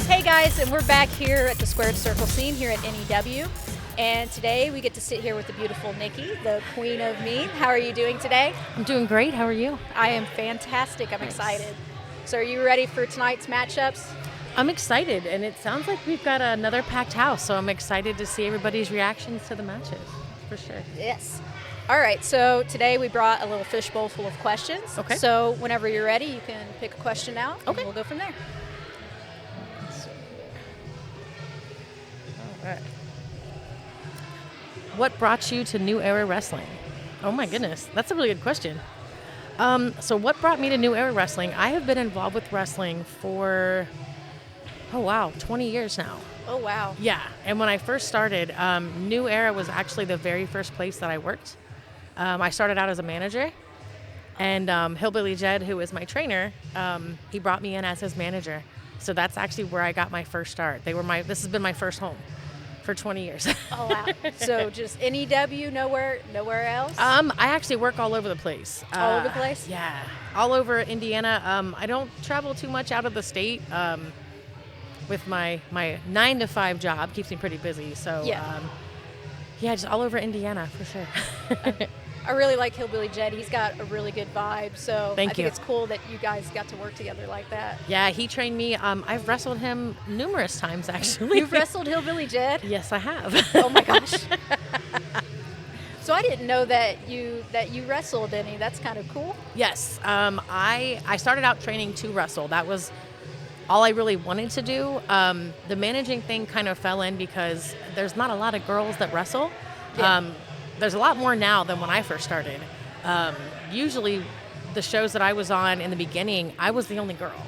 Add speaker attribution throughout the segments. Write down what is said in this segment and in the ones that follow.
Speaker 1: Hey guys, and we're back here at the Squared Circle scene here at NEW. And today we get to sit here with the beautiful Niki, the queen of mean. How are you doing today?
Speaker 2: I'm doing great. How are you?
Speaker 1: I am fantastic. I'm
Speaker 2: Nice.
Speaker 1: excited. So are you ready for tonight's matchups?
Speaker 2: I'm excited, and it sounds like we've got another packed house, so I'm excited to see everybody's reactions to the matches, for sure.
Speaker 1: Yes. All right, so today we brought a little fishbowl full of questions.
Speaker 2: Okay.
Speaker 1: So whenever you're ready, you can pick a question out, and
Speaker 2: Okay.
Speaker 1: we'll go from there.
Speaker 2: All right. What brought you to New Era Wrestling? Oh my goodness, that's a really good question. So what brought me to New Era Wrestling? I have been involved with wrestling for, 20 years now.
Speaker 1: Oh, wow.
Speaker 2: Yeah, and when I first started, New Era was actually the very first place that I worked. I started out as a manager, and Hillbilly Jed, who is my trainer, he brought me in as his manager. So that's actually where I got my first start. This has been my first home for 20 years.
Speaker 1: Oh, wow. So just NEW, nowhere else?
Speaker 2: I actually work all over the place.
Speaker 1: All over the place?
Speaker 2: Yeah, all over Indiana. I don't travel too much out of the state. With my 9-to-5 job, keeps me pretty busy. So yeah, just all over Indiana for sure.
Speaker 1: I really like Hillbilly Jed. He's got a really good vibe. So
Speaker 2: Thank
Speaker 1: I think
Speaker 2: you.
Speaker 1: it's cool that you guys got to work together like that.
Speaker 2: Yeah, he trained me. I've wrestled him numerous times, actually.
Speaker 1: You've wrestled Hillbilly Jed?
Speaker 2: Yes, I have.
Speaker 1: Oh my gosh. So I didn't know that you wrestled any. That's kind of cool.
Speaker 2: Yes, I started out training to wrestle. That was all I really wanted to do. The managing thing kind of fell in because there's not a lot of girls that wrestle.
Speaker 1: Yeah.
Speaker 2: There's a lot more now than when I first started. Usually the shows that I was on in the beginning, I was the only girl.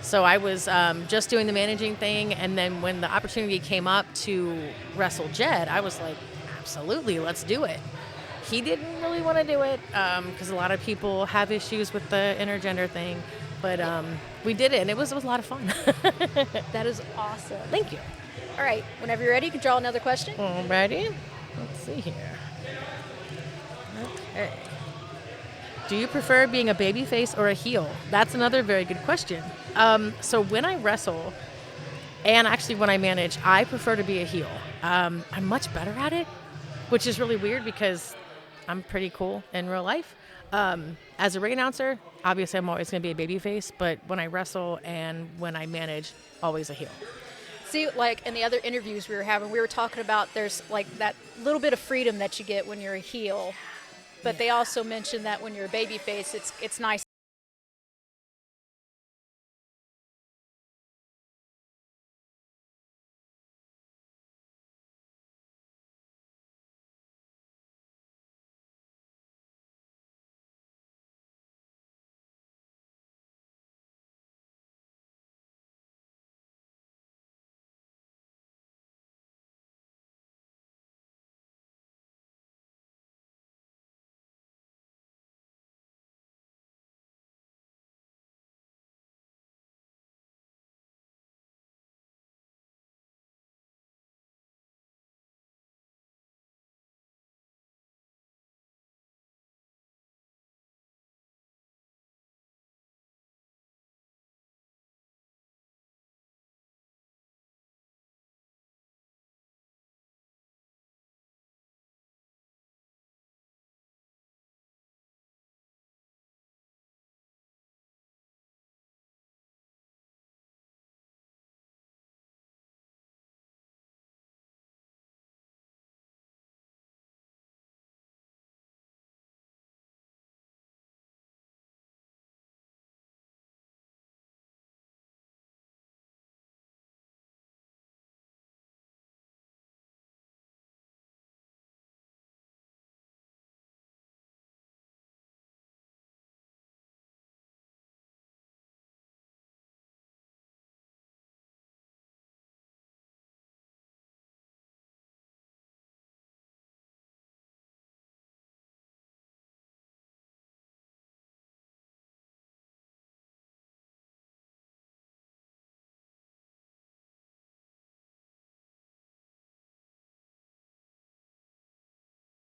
Speaker 2: So I was just doing the managing thing, and then when the opportunity came up to wrestle Jed, I was like, absolutely, let's do it. He didn't really want to do it because a lot of people have issues with the intergender thing, but we did it, and it was a lot of fun.
Speaker 1: That is awesome.
Speaker 2: Thank you.
Speaker 1: All right. Whenever you're ready, you can draw another question.
Speaker 2: Alrighty. Let's see here. Okay. Do you prefer being a babyface or a heel? That's another very good question. So when I wrestle, and actually when I manage, I prefer to be a heel. I'm much better at it, which is really weird because I'm pretty cool in real life. As a ring announcer, obviously I'm always going to be a babyface, but when I wrestle and when I manage, always a heel.
Speaker 1: See, like in the other interviews we were having, we were talking about there's like that little bit of freedom that you get when you're a heel. But they also mentioned that when you're a babyface, it's nice.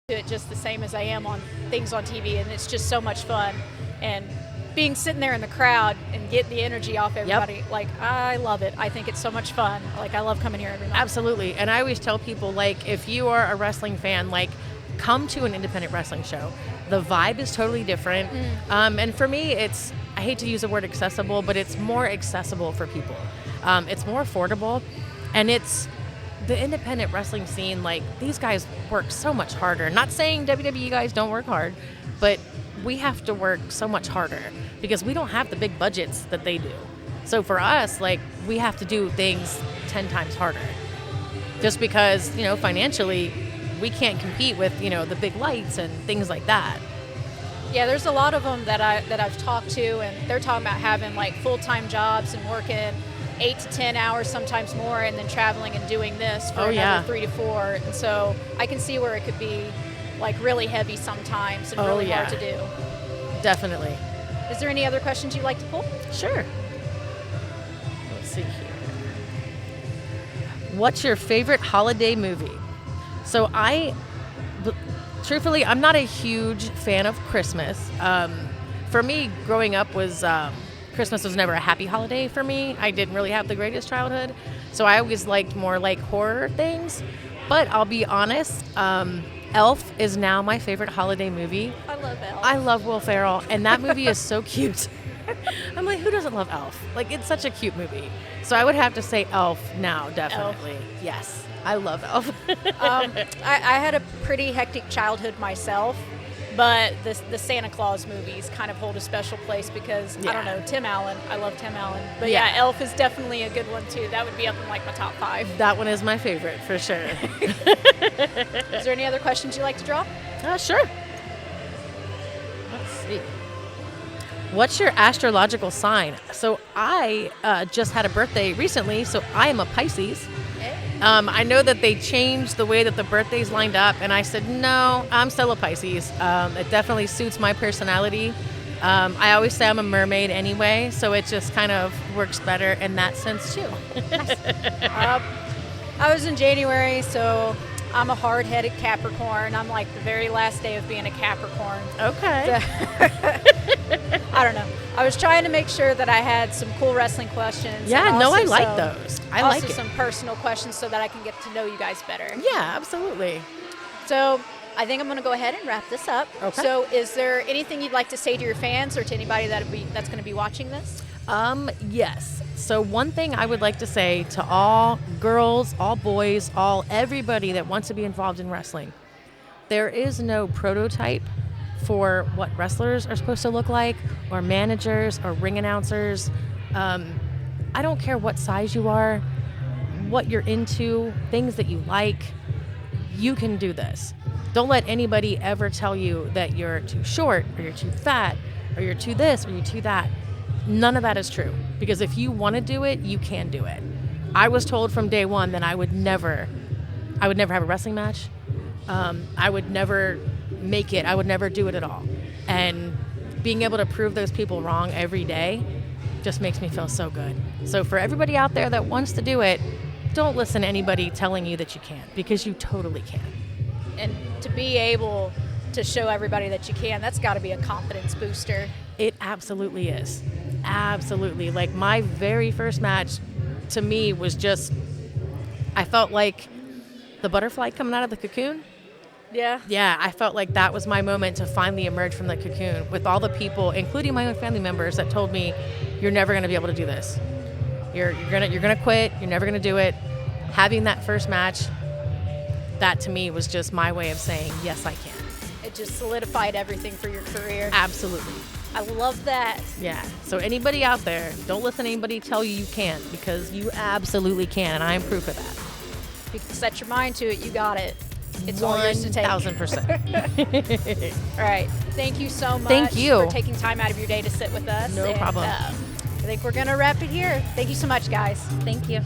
Speaker 1: Do it just the same as I am on things on TV, and it's just so much fun. And being sitting there in the crowd and getting the energy off everybody, like, I love it. I think it's so much fun. Like, I love coming here every month.
Speaker 2: Absolutely. And I always tell people, like, if you are a wrestling fan, like, come to an independent wrestling show. The vibe is totally different. And for me, it's, I hate to use the word accessible, but it's more accessible for people. It's more affordable. And it's the independent wrestling scene, like, these guys work so much harder. Not saying WWE guys don't work hard, but we have to work so much harder because we don't have the big budgets that they do. So for us, like, we have to do things 10 times harder just because, you know, financially we can't compete with, you know, the big lights and things like that.
Speaker 1: Yeah, there's a lot of them that I've talked to, and they're talking about having like full-time jobs and working 8 to 10 hours, sometimes more, and then traveling and doing this for another 3 to 4. And so I can see where it could be like really heavy sometimes and really hard to do.
Speaker 2: Definitely.
Speaker 1: Is there any other questions you'd like to pull?
Speaker 2: Sure. Let's see here. What's your favorite holiday movie? So truthfully, I'm not a huge fan of Christmas. For me, growing up Christmas was never a happy holiday for me. I didn't really have the greatest childhood. So I always liked more like horror things. But I'll be honest, Elf is now my favorite holiday movie.
Speaker 1: I love Elf.
Speaker 2: I love Will Ferrell, and that movie is so cute. I'm like, who doesn't love Elf? Like, it's such a cute movie. So I would have to say Elf now, definitely. Elf. Yes, I love Elf.
Speaker 1: I had a pretty hectic childhood myself, but the Santa Claus movies kind of hold a special place because, I don't know, Tim Allen. I love Tim Allen. But yeah, Elf is definitely a good one, too. That would be up in, like, my top 5.
Speaker 2: That one is my favorite, for sure.
Speaker 1: Is there any other questions you'd like to draw?
Speaker 2: Sure. Let's see. What's your astrological sign? So I just had a birthday recently, so I am a Pisces. I know that they changed the way that the birthdays lined up, and I said, no, I'm still a Pisces. It definitely suits my personality. I always say I'm a mermaid anyway, so it just kind of works better in that sense, too.
Speaker 1: I was in January, so I'm a hard-headed Capricorn. I'm like the very last day of being a Capricorn.
Speaker 2: Okay.
Speaker 1: So, I don't know. I was trying to make sure that I had some cool wrestling questions.
Speaker 2: Yeah, no, I like those. I like it.
Speaker 1: Also some personal questions so that I can get to know you guys better.
Speaker 2: Yeah, absolutely.
Speaker 1: So I think I'm going to go ahead and wrap this up.
Speaker 2: Okay.
Speaker 1: So is there anything you'd like to say to your fans or to anybody that's going to be watching this?
Speaker 2: Yes. So one thing I would like to say to all girls, all boys, everybody that wants to be involved in wrestling, there is no prototype for what wrestlers are supposed to look like, or managers, or ring announcers. I don't care what size you are, what you're into, things that you like, you can do this. Don't let anybody ever tell you that you're too short, or you're too fat, or you're too this, or you're too that. None of that is true, because if you want to do it, you can do it. I was told from day one that I would never have a wrestling match. I would never make it. I would never do it at all. And being able to prove those people wrong every day just makes me feel so good. So for everybody out there that wants to do it, don't listen to anybody telling you that you can't, because you totally can.
Speaker 1: And to be able to show everybody that you can, that's got to be a confidence booster.
Speaker 2: It absolutely is. Absolutely. Like, my very first match to me was just, I felt like the butterfly coming out of the cocoon.
Speaker 1: Yeah.
Speaker 2: Yeah, I felt like that was my moment to finally emerge from the cocoon with all the people, including my own family members, that told me, you're never going to be able to do this. You're gonna quit. You're never going to do it. Having that first match, that to me was just my way of saying, yes, I can.
Speaker 1: It just solidified everything for your career.
Speaker 2: Absolutely.
Speaker 1: I love that.
Speaker 2: Yeah. So anybody out there, don't listen to anybody tell you can't, because you absolutely can, and I am proof of that.
Speaker 1: If you can set your mind to it, you got it. It's all yours to take.
Speaker 2: 1,000%.
Speaker 1: All right. Thank you so much.
Speaker 2: Thank you
Speaker 1: for taking time out of your day to sit with us.
Speaker 2: No problem.
Speaker 1: I think we're going to wrap it here. Thank you so much, guys.
Speaker 2: Thank you.